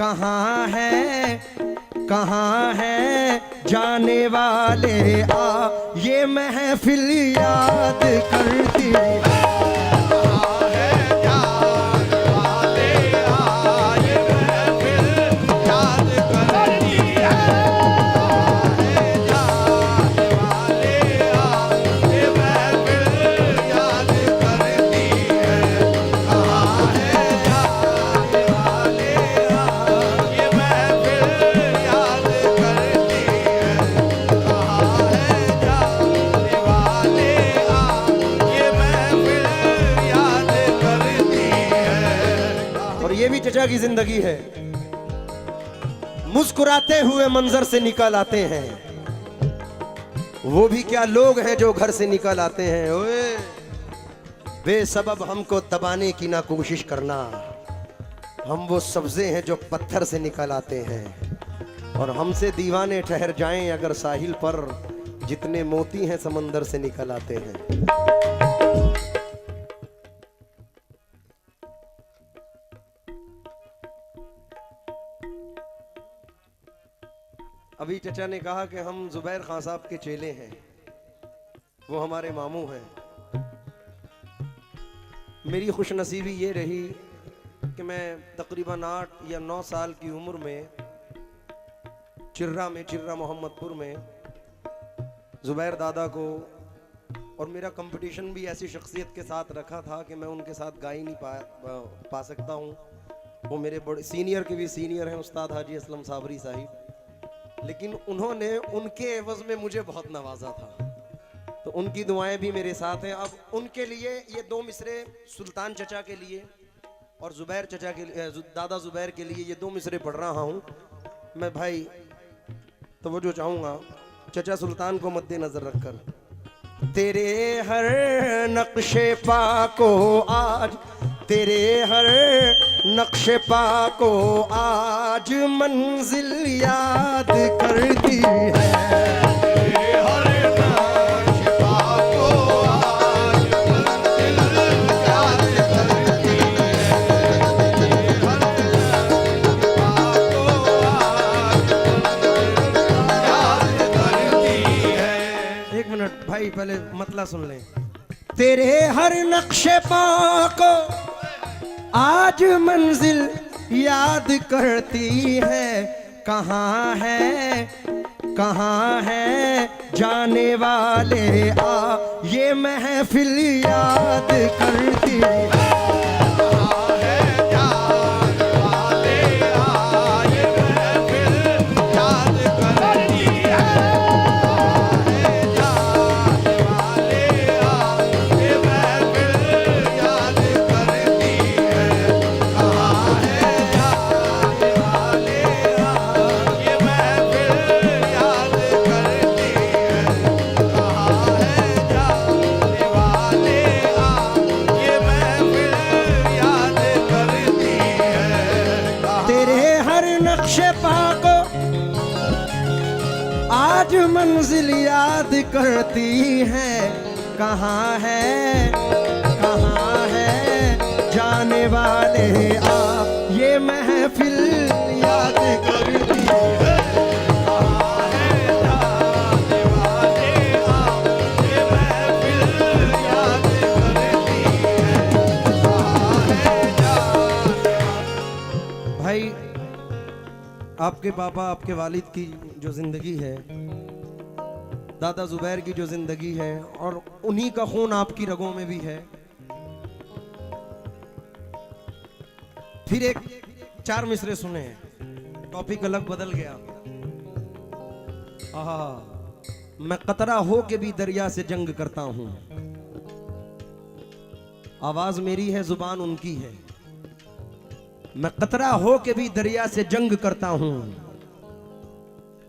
कहाँ है कहाँ है जाने वाले आ, ये महफिल याद करती है। ये भी चचा की जिंदगी है। मुस्कुराते हुए मंजर से निकल आते हैं, वो भी क्या लोग हैं जो घर से निकल आते हैं। ओए बेसबब हमको दबाने की ना कोशिश करना, हम वो सब्जे हैं जो पत्थर से निकल आते हैं। और हमसे दीवाने ठहर जाएं अगर साहिल पर, जितने मोती हैं समंदर से निकल आते हैं। अभी चचा ने कहा कि हम जुबैर खान साहब के चेले हैं, वो हमारे मामू हैं। मेरी खुशनसीबी ये रही कि मैं तकरीबन 8 या 9 साल की उम्र में चिर्रा मोहम्मदपुर में जुबैर दादा को, और मेरा कंपटीशन भी ऐसी शख्सियत के साथ रखा था कि मैं उनके साथ गा ही नहीं पा सकता हूँ। वो मेरे बड़े सीनियर के भी सीनियर हैं, उस्ताद हाजी असलम साबरी साहिब, लेकिन उन्होंने उनके एवज में मुझे बहुत नवाजा था, तो उनकी दुआएं भी मेरे साथ हैं। अब उनके लिए ये 2 मिसरे सुल्तान चचा के लिए और जुबैर चचा के लिए, दादा जुबैर के लिए ये 2 मिसरे पढ़ रहा हूँ मैं भाई। तो वो जो चाहूँगा चचा सुल्तान को मद्देनजर रखकर, तेरे हर नक्शे पा को आज, तेरे हर नक्शे पा को आज मंजिल याद करती है। तेरे हर नक्शे पा को आज मंजिल याद करती है। तेरे हर नक्शे पा को आज याद करती है। 1 मिनट भाई, पहले मतला सुन लें। तेरे हर नक्शे पा को आज मंजिल याद करती है। कहाँ है जाने वाले आ, ये महफिल याद करती है। आज मंजिल याद करती है। कहाँ है जाने वाले आप, ये महफिल याद करती है। कहाँ है जाने वाले आप, ये महफिल याद करती है। कहाँ है भाई, आपके पापा, आपके वालिद की जो जिंदगी है, दादा जुबैर की जो जिंदगी है, और उन्हीं का खून आपकी रगों में भी है। फिर 4 मिसरे सुने हैं, टॉपिक अलग बदल गया। आहा, मैं कतरा हो के भी दरिया से जंग करता हूं, आवाज मेरी है जुबान उनकी है। मैं कतरा हो के भी दरिया से जंग करता हूं,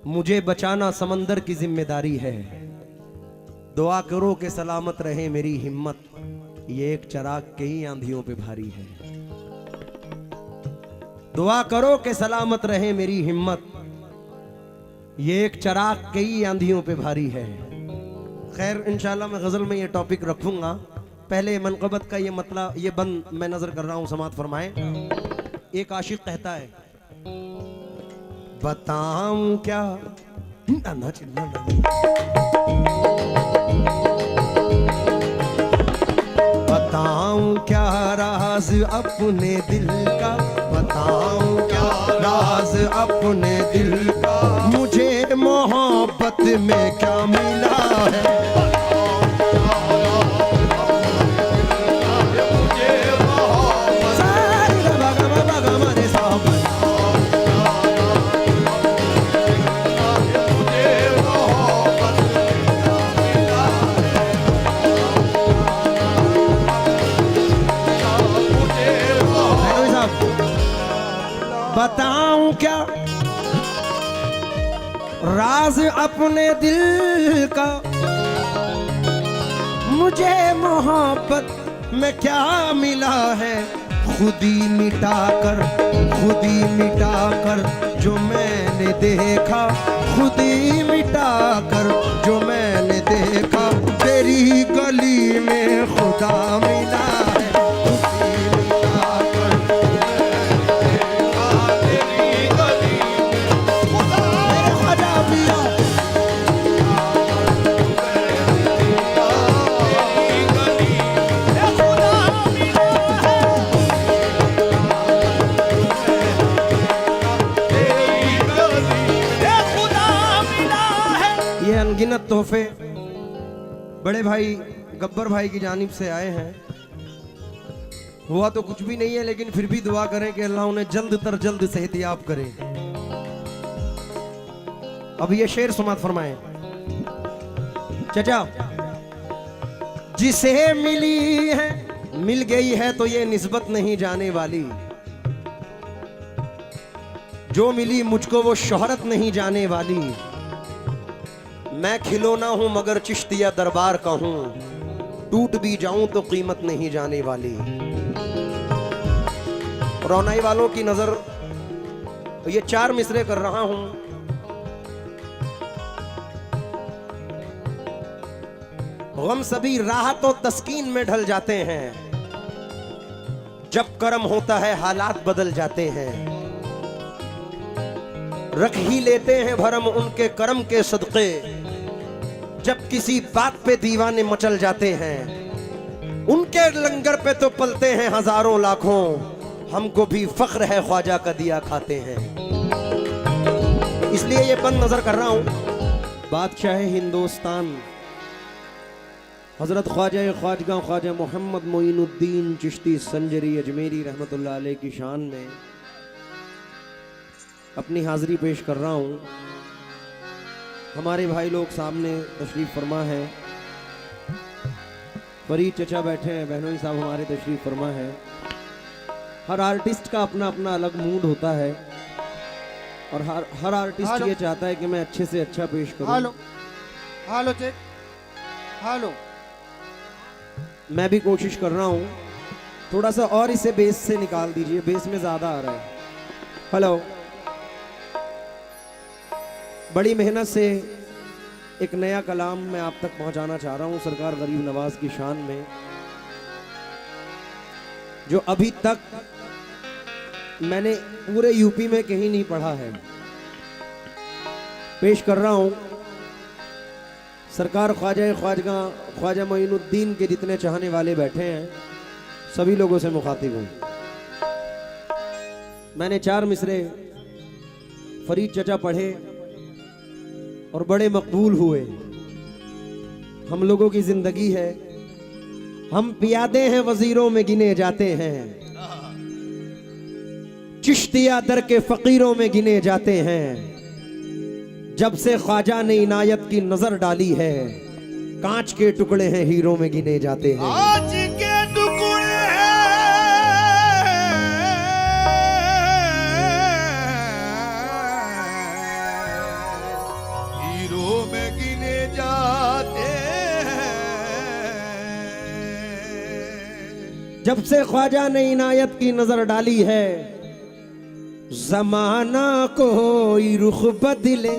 मुझे बचाना समंदर की जिम्मेदारी है। दुआ करो कि सलामत रहे मेरी हिम्मत, ये एक चिराग कई आंधियों पे भारी है। दुआ करो कि सलामत रहे मेरी हिम्मत, ये एक चिराग कई आंधियों पे भारी है। खैर इंशाल्लाह मैं गजल में ये टॉपिक रखूंगा। पहले मनक़बत का ये मतलब, ये बंद मैं नजर कर रहा हूं, समात फरमाए। एक आशिक कहता है, बताऊं क्या ना चिल्ला बताऊं क्या राज अपने दिल का, बताऊं क्या राज अपने दिल का, मुझे मोहब्बत में क्या मिला है। बताऊं क्या राज अपने दिल का, मुझे मोहब्बत में क्या मिला है। खुदी मिटाकर जो मैंने देखा, खुदी मिटाकर जो मैंने देखा, तेरी गली में खुदा मिला है। अनगिनत तोहफे बड़े भाई गब्बर भाई की जानिब से आए हैं। हुआ तो कुछ भी नहीं है, लेकिन फिर भी दुआ करें कि अल्लाह उन्हें जल्द तर जल्द सेहतियाब करे। अब ये शेर समात फरमाएं। चचा, जिसे मिली है मिल गई है तो ये निस्बत नहीं जाने वाली, जो मिली मुझको वो शोहरत नहीं जाने वाली। मैं खिलौना हूं मगर चिश्तिया दरबार का हूं, टूट भी जाऊं तो कीमत नहीं जाने वाली। रोनाई वालों की नजर ये 4 मिसरे कर रहा हूं। गम सभी राहत और तस्कीन में ढल जाते हैं, जब कर्म होता है हालात बदल जाते हैं। रख ही लेते हैं भरम उनके कर्म के सदके, जब किसी बात पे दीवाने मचल जाते हैं। उनके लंगर पे तो पलते हैं हजारों लाखों, हमको भी फख्र है ख्वाजा का दिया खाते हैं। इसलिए ये बंद नजर कर रहा हूं। बादशाह हिंदुस्तान हजरत ख्वाजा ख्वाजगा ख्वाजा मोहम्मद मोइनुद्दीन चिश्ती संजरी अजमेरी रहमतुल्लाह अलैह की शान में अपनी हाजिरी पेश कर रहा हूं। हमारे भाई लोग सामने तशरीफ फरमा है, फरीद चचा बैठे हैं, बहनोई साहब हमारे तशरीफ फरमा है। हर आर्टिस्ट का अपना अपना अलग मूड होता है और हर आर्टिस्ट ये चाहता है कि मैं अच्छे से अच्छा पेश करूं। Hello check, hello. मैं भी कोशिश कर रहा हूं, थोड़ा सा और इसे बेस से निकाल दीजिए, बेस में ज्यादा आ रहा है। हेलो। बड़ी मेहनत से एक नया कलाम मैं आप तक पहुंचाना चाह रहा हूं सरकार गरीब नवाज की शान में, जो अभी तक मैंने पूरे यूपी में कहीं नहीं पढ़ा है। पेश कर रहा हूं सरकार ख्वाजा मोइनुद्दीन के जितने चाहने वाले बैठे हैं सभी लोगों से मुखातिब हूं। मैंने 4 मिसरे फरीद चचा पढ़े और बड़े मकबूल हुए। हम लोगों की जिंदगी है, हम पियादे हैं वजीरों में गिने जाते हैं, चिश्तिया दर के फकीरों में गिने जाते हैं। जब से ख्वाजा ने इनायत की नजर डाली है, कांच के टुकड़े हैं हीरों में गिने जाते हैं। कांच के टुकड़े हीरों में गिने जाते हैं। जब से ख्वाजा ने इनायत की नजर डाली है, जमाना कोई रुख बदले,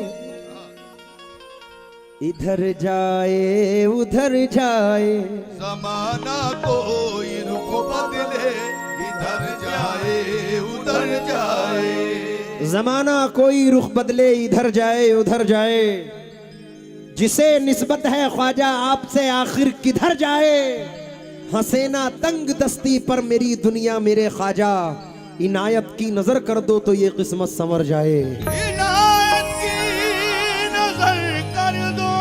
इधर जाए उधर जाए। जमाना कोई रुख बदले, इधर जाए उधर जाए। जमाना कोई रुख बदले इधर जाए उधर जाए, जिसे निस्बत है ख्वाजा आपसे आखिर किधर जाए। हसेना तंग दस्ती पर मेरी दुनिया मेरे ख्वाजा, इनायत की नजर कर दो तो ये किस्मत संवर जाए। इनायत की नजर कर दो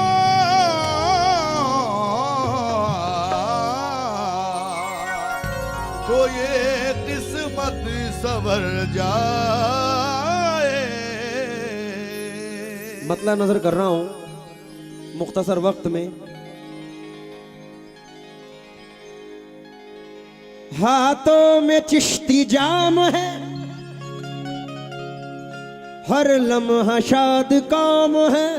तो ये किस्मत संवर जाए। मतलब नजर कर रहा हूं मुख्तसर वक्त में। हाथों में चिश्ती जाम है, हर लम्हा शाद काम है।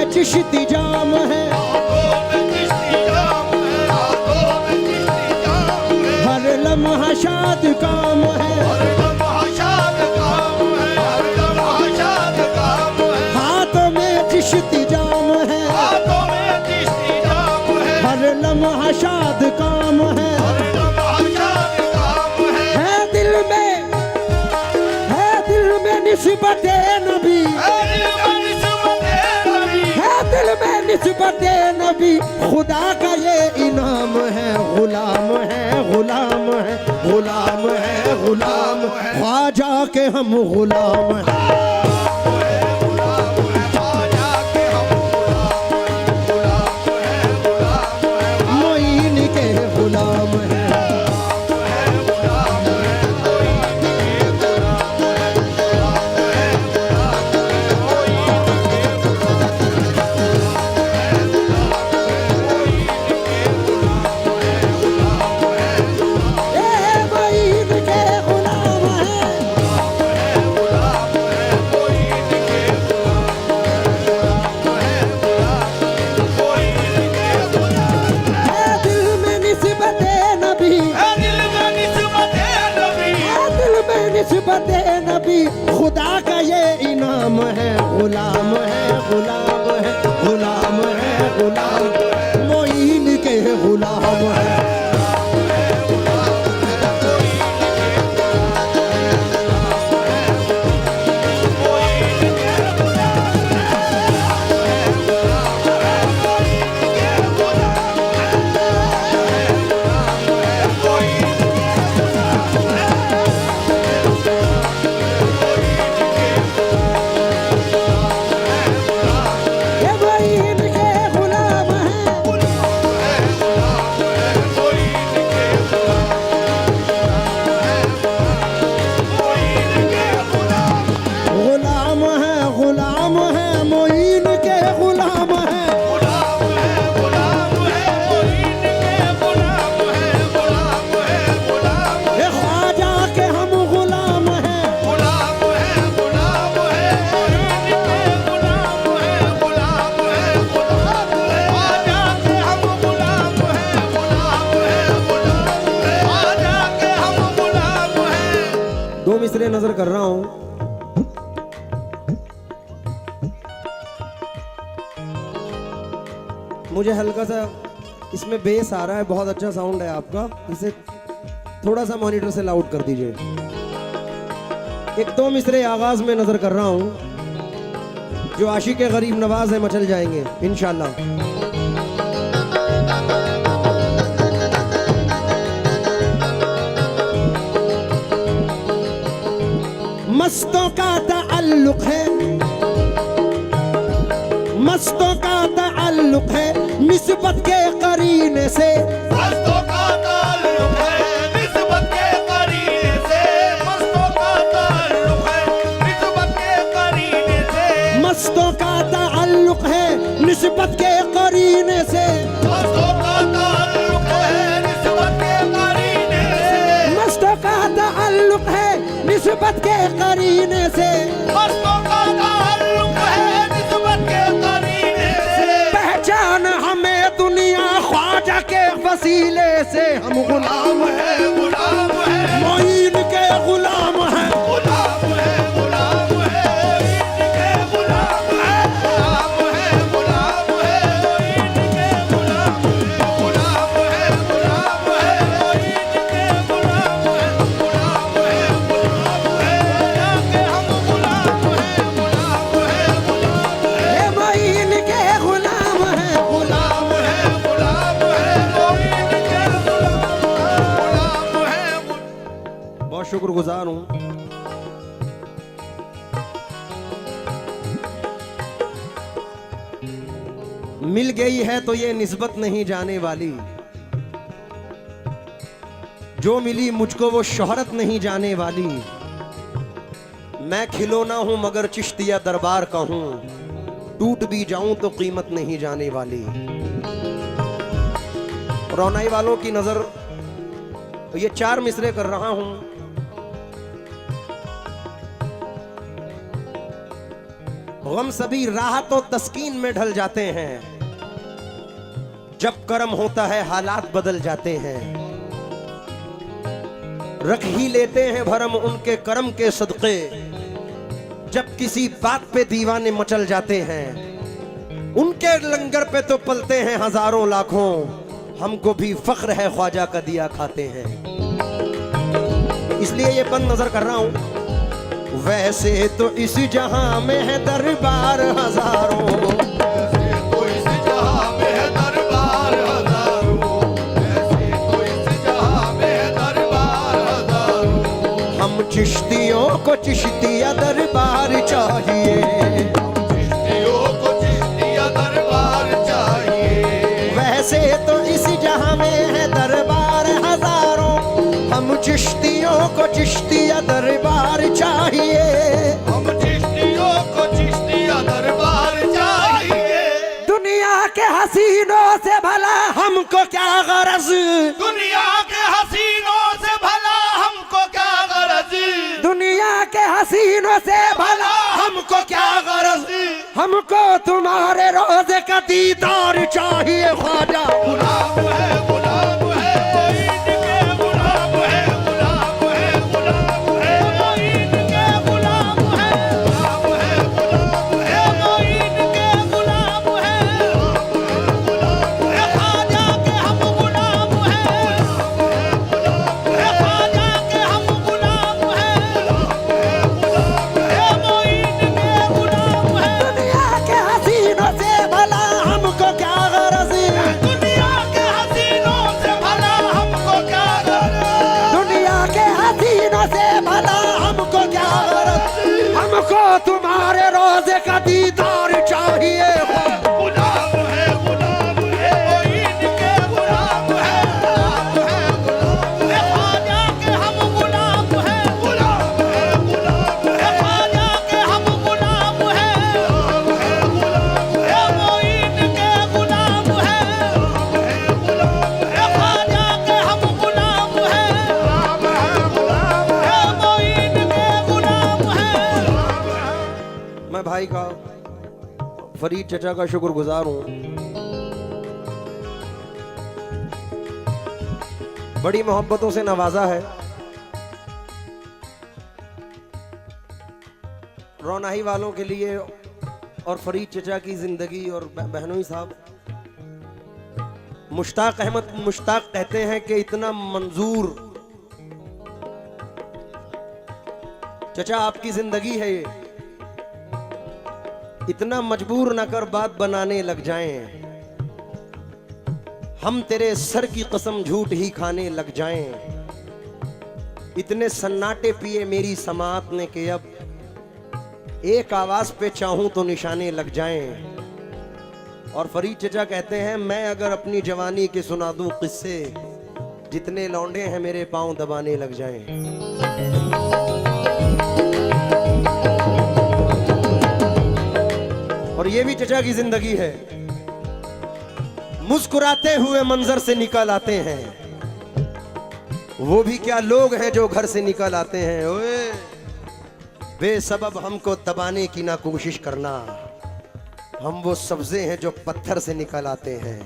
चिश्ती जाम है, हर लम्हा शाद काम है। हाथों में चिश्ती जाम है, हर लम्हा शाद काम है। है दिल में निस्बते नबी, दिल में निस्बते नबी, खुदा का ये इनाम है। गुलाम है गुलाम है गुलाम है गुलाम, ख्वाजा के हम गुलाम हैं। मोइन के गुलाम हैं। निस्बते नबी, खुदा का ये इनाम है। गुलाम है गुलाम है गुलाम है गुलाम, मोइन के गुलाम है। मिसरे नजर कर रहा हूं। मुझे हल्का सा इसमें बेस आ रहा है, बहुत अच्छा साउंड है आपका, इसे थोड़ा सा मॉनिटर से लाउड कर दीजिए। एक दो मिसरे आगाज में नजर कर रहा हूं जो आशिक गरीब नवाज है, मचल जाएंगे इंशाल्लाह। मस्तों का ताल्लुक है, मस्तों का ताल्लुक है निस्बत के करीने से। मस्तों का ताल्लुक है निस्बत के करीने से। मस्तों का ताल्लुक है निस्बत के करीने से। मस्तों का ताल्लुक है निस्बत के करीने से। निस्बत के करीने से, मस्तों का ताल्लुक है निस्बत के करीने से। पहचान हमें दुनिया ख्वाजा के वसीले से। हम गुलाम है गुलाम है मोइन के गुलाम हैं, गुलाम है गुलाम है इनके गुलाम है गुलाम है गुलाम है इनके गुलाम है गुलाम है गुलाम है इनके गुलाम है गुलाम है गुलाम है के हम गुलाम है गुलाम है गुलाम है ये मोइन के गुलाम हैं। गुलाम है गुलाम है इनके गुलाम है। बहुत शुक्रगुजार हूँ। मिल गई है तो ये निस्बत नहीं जाने वाली, जो मिली मुझको वो शोहरत नहीं जाने वाली। मैं खिलौना हूं मगर चिश्तिया दरबार का हूं, टूट भी जाऊं तो कीमत नहीं जाने वाली। रोनाई वालों की नजर ये 4 मिसरे कर रहा हूं। गम सभी राहत और तस्कीन में ढल जाते हैं, जब कर्म होता है हालात बदल जाते हैं। रख ही लेते हैं भरम उनके कर्म के सदके, जब किसी बात पे दीवाने मचल जाते हैं। उनके लंगर पे तो पलते हैं हजारों लाखों, हमको भी फख्र है ख्वाजा का दिया खाते हैं। इसलिए ये बंद नजर कर रहा हूं। वैसे तो इस जहां में है दरबार हजारों, ऐसे तो इस जहां में है दरबार हजारों, ऐसे तो इस जहां में है दरबार हजारों। हम चिश्तियों को चिश्तिया दरबार चाहिए, चिश्तियों को चिश्तिया दरबार चाहिए। वैसे तो इस जहां में है दरबार हजारों, हम चिश्तियों को चिश्तिया दरबार चाहिए। हम चिश्तियों को चिश्तिया दरबार चाहिए। दुनिया के हसीनों से भला हमको क्या गरज, दुनिया के हसीनों से भला हमको क्या गरज, दुनिया के हसीनों से भला हमको क्या गरज। हमको तुम्हारे रोजे का दीदार चाहिए ख्वाजा। गुलाम है गुलाम है इनके गुलाम है गुलाम है गुलाम है इनके गुलाम है गुलाम है गुलाम है इनके गुलाम है गुलाम है ख्वाजा के हम गुलाम है गुलाम है ख्वाजा के हम गुलाम है गुलाम है मोइन के गुलाम है। दुनिया के हसीनों से भला हमको क्या गरज, दुनिया के हसीनों से भला हमको क्या गरज, दुनिया के हसीनों से भला हमको क्या गरज। हमको तुम्हारे रोजे का दीदार चाहिए। गुलाम है इनके गुलाम है गुलाम है ख्वाजा के हम गुलाम है गुलाम है ख्वाजा के हम गुलाम है गुलाम है मोइन के गुलाम है ख्वाजा के हम गुलाम है गुलाम है मोइन के गुलाम है। मैं भाई का फरीद चचा का शुक्रगुजार हूं। बड़ी मोहब्बतों से नवाजा है। रोनाही वालों के लिए और फरीद चचा की जिंदगी और बहनोई साहब, मुश्ताक अहमद मुश्ताक कहते हैं कि इतना मंजूर चचा आपकी जिंदगी है, ये इतना मजबूर न कर बात बनाने लग जाएं, हम तेरे सर की कसम झूठ ही खाने लग जाएं। इतने सन्नाटे पिए मेरी समात ने कि अब एक आवाज पे चाहूं तो निशाने लग जाएं। और फरीद चचा कहते हैं मैं अगर अपनी जवानी के सुना दूं किस्से, जितने लौंडे हैं मेरे पांव दबाने लग जाएं। और ये भी चचा की जिंदगी है। मुस्कुराते हुए मंजर से निकल आते हैं, वो भी क्या लोग हैं जो घर से निकल आते हैं। ओए बेसबब हमको दबाने की ना कोशिश करना, हम वो सब्जे हैं जो पत्थर से निकल आते हैं।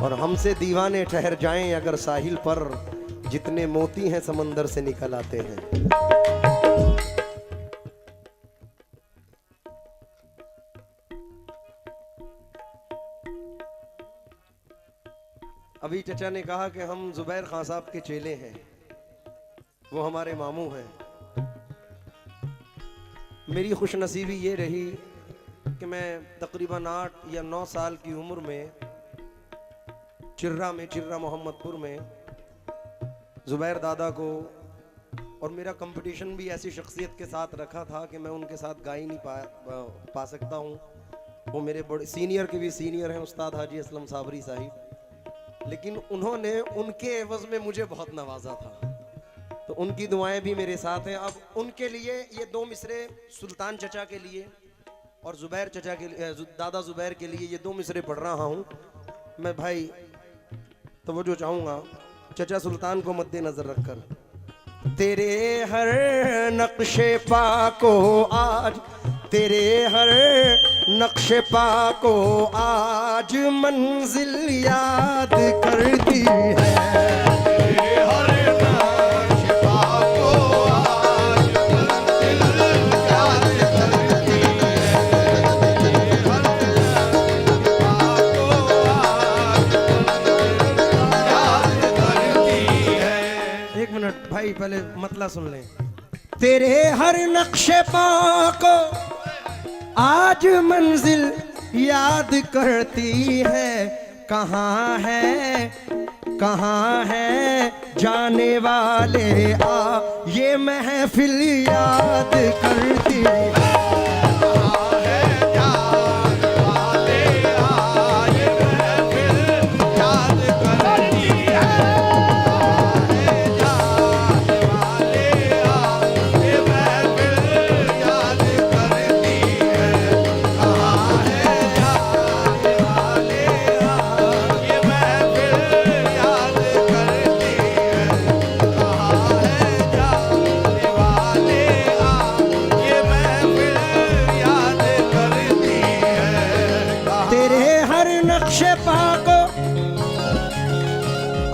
और हमसे दीवाने ठहर जाएं अगर साहिल पर, जितने मोती हैं समंदर से निकल आते हैं। अभी चचा ने कहा कि हम जुबैर खान साहब के चेले हैं, वो हमारे मामू हैं। मेरी खुशनसीबी ये रही कि मैं तकरीबन 8 या 9 साल की उम्र में चिर्रा मोहम्मदपुर में जुबैर दादा को, और मेरा कंपटीशन भी ऐसी शख्सियत के साथ रखा था कि मैं उनके साथ गा ही नहीं पा सकता हूँ। वो मेरे बड़े सीनियर के भी सीनियर हैं, उस्ताद हाजी असलम साबरी साहिब, लेकिन उन्होंने उनके एवज में मुझे बहुत नवाजा था, तो उनकी दुआएं भी मेरे साथ हैं। अब उनके लिए ये 2 मिसरे सुल्तान चचा के लिए और जुबैर चचा के लिए, दादा जुबैर के लिए ये 2 मिसरे पढ़ रहा हूँ मैं भाई। तो वो जो चाहूँगा चचा सुल्तान को मद्देनजर रखकर, तेरे हर नक्शे पा को आज, तेरे हर नक्शे पा को आज मंजिल याद करती है। भाई पहले मतला सुन लें। तेरे हर नक्शे पा को आज मंजिल याद करती है, कहाँ है जाने वाले आ, ये महफिल याद करती है।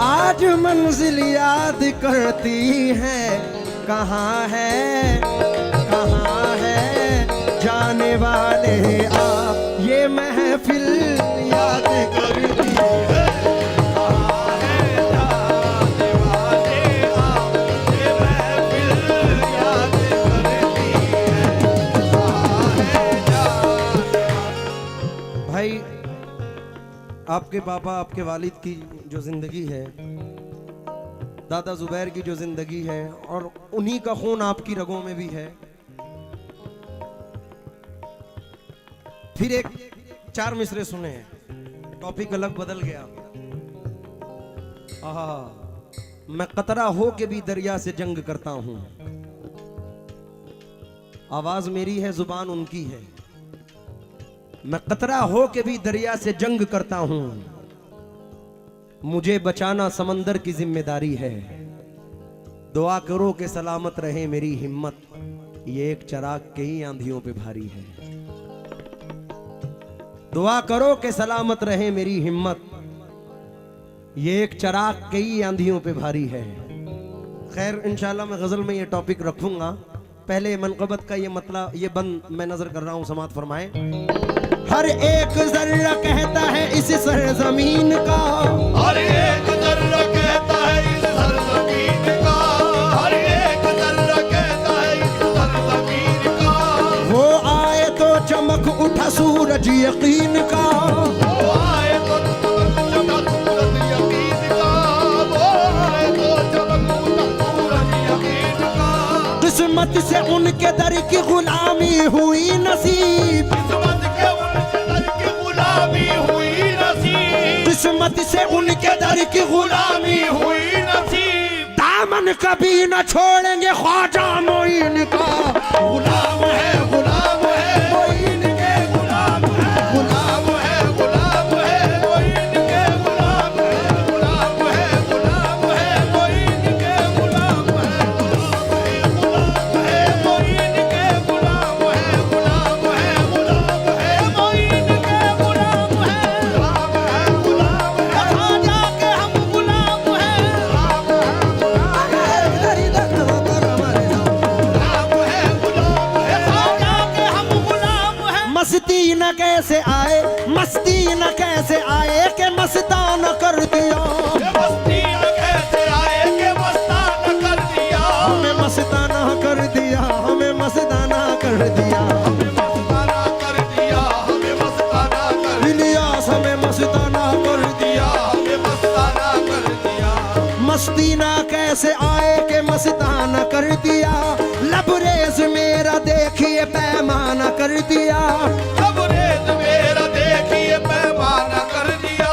आज मंजिल याद करती है, कहाँ है जाने वाले आ, ये महफिल याद करती है। कहाँ है जाने वाले आ, ये महफिल याद करती है। कहाँ है भाई, आपके पापा आपके वालिद की जो जिंदगी है, दादा जुबैर की जो जिंदगी है, और उन्हीं का खून आपकी रगों में भी है। फिर एक 4 मिसरे सुने हैं, टॉपिक अलग बदल गया। आहा, मैं कतरा हो के भी दरिया से जंग करता हूं, आवाज मेरी है जुबान उनकी है। मैं कतरा हो के भी दरिया से जंग करता हूं, मुझे बचाना समंदर की जिम्मेदारी है। दुआ करो कि सलामत रहे मेरी हिम्मत, ये एक चिराग कई आंधियों पे भारी है। दुआ करो कि सलामत रहे मेरी हिम्मत, ये एक चिराग कई आंधियों पे भारी है। खैर इंशाल्लाह मैं गजल में ये टॉपिक रखूंगा। पहले मनक़बत का ये मतलब ये बंद मैं नजर कर रहा हूं, समात फरमाएं। हर एक जर्रा कहता है इस सरजमीन का, हर एक जर्रा कहता है इस सरजमीन का, हर एक जर्रा कहता है इस सरजमीन का। वो आए तो चमक उठा सूरज यकीन का, वो आए तो चमक सूरज यकीन का, वो आए तो चमक उठा सूरज यकीन का। किस्मत से उनके दर की गुलामी हुई नसीब, किस्मत से उनके दर की गुलामी हुई नसीब। दामन कभी न छोड़ेंगे ख्वाजा मोइन का, गुलाम है मोइन के गुलाम है, गुलाम है मोइन के गुलाम है, गुलाम है मोइन के गुलाम है, गुलाम है मोइन के मस्ती ना कैसे आए के मस्ताना कर दिया, लबरेज मेरा देखिए पैमाना कर दिया, लबरेज मेरा देखिए पैमाना कर दिया।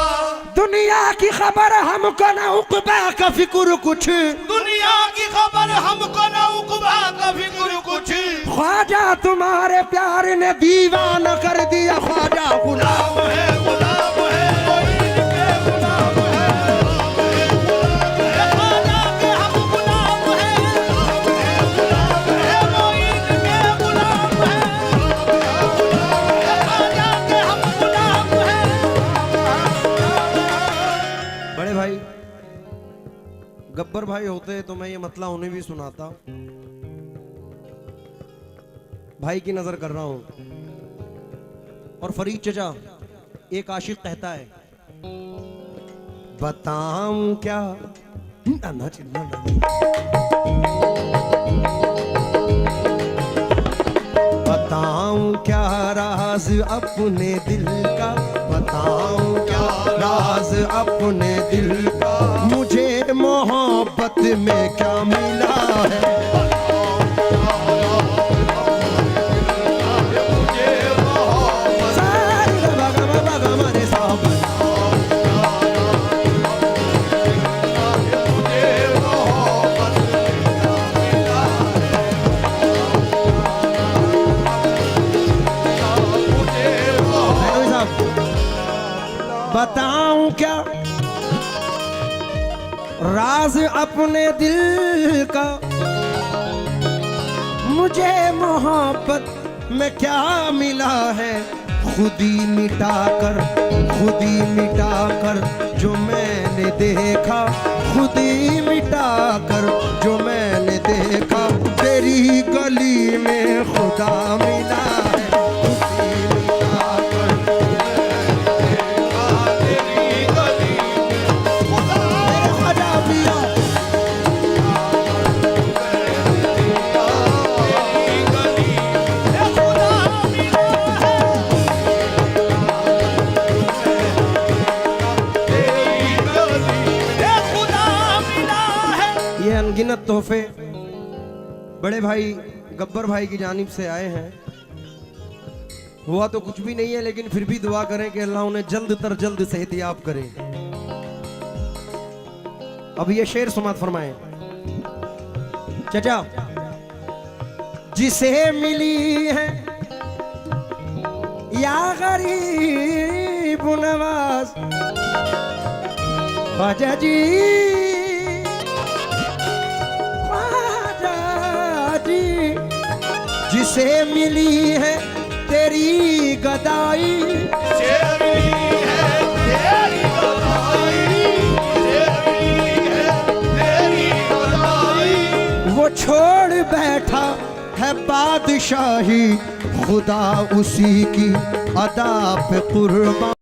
दुनिया की खबर हमको न उकबा का फिक्र कुछ, दुनिया की खबर हमको न उकबा का फिक्र कुछ, ख्वाजा तुम्हारे प्यार ने दीवाना कर दिया, ख्वाजा गुलाम है गुलाम है कोई इनके गुलाम है, ख्वाजा के हम गुलाम है, कोई इनके गुलाम है, ख्वाजा के हम गुलाम है। बड़े भाई गब्बर भाई होते तो मैं ये मतला उन्हें भी सुनाता। भाई की नजर कर रहा हूं। और फरीद चचा एक आशिक कहता है, बताऊं क्या ना चिल्ला बताऊं क्या राज अपने दिल का, बताऊं क्या राज अपने दिल का, मुझे मोहब्बत में क्या मिला है, बताऊं क्या राज अपने दिल का, मुझे मोहब्बत में क्या मिला है, खुदी मिटाकर जो मैंने देखा, खुदी मिटाकर जो मैंने देखा, तेरी गली में खुदा मिला है, अनगिनत तोहफे बड़े भाई गब्बर भाई की जानिब से आए हैं। हुआ तो कुछ भी नहीं है, लेकिन फिर भी दुआ करें कि अल्लाह उन्हें जल्द तर जल्द सेहतियाब करे। अब ये शेर समात फरमाएं। चचा जिसे मिली है या गरीब नवाज, ख्वाजा जी जिसे मिली है तेरी गदाई, वो छोड़ बैठा है बादशाही, खुदा उसी की अदा पे कुर्बान।